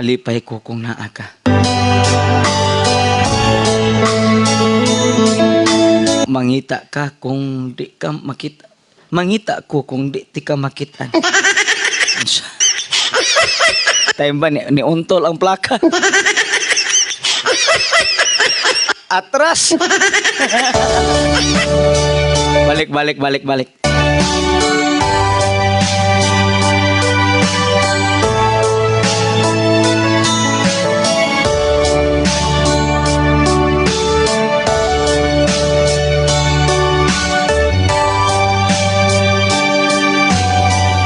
Malipay ko kung naa ka. Mangita ka kung di ka makita. Mangita ko kung di ti ka makitaan. Time ba ni untol ang plaka? Atras. Balik.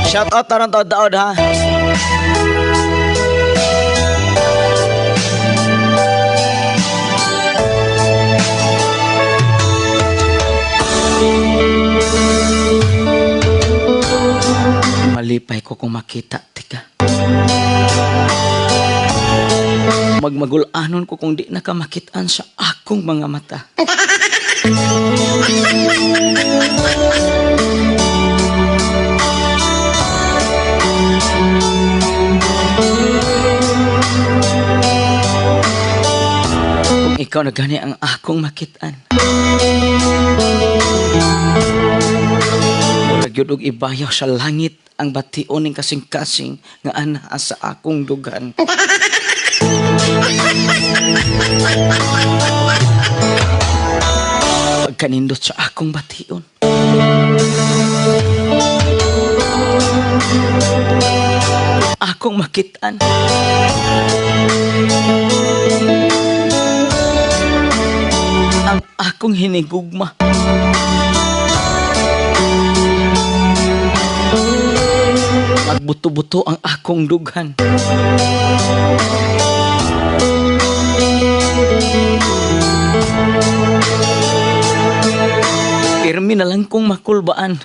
Shout out tarang taod ha. Malipay ko kung makita tika. Magmagulanon ko kung di na ka makitaan sa akong mga mata. Kung ikaw na gani ang akong makitaan. Yun og ibayaw sa langit ang bation ning kasing-kasing nga anaa sa akong dugan. Pagkanindot sa akong bation. Akong makitaan. Ang akong hinigugma. Magbuto-buto ang akong dughan. Pirmi na lang kong makulbaan.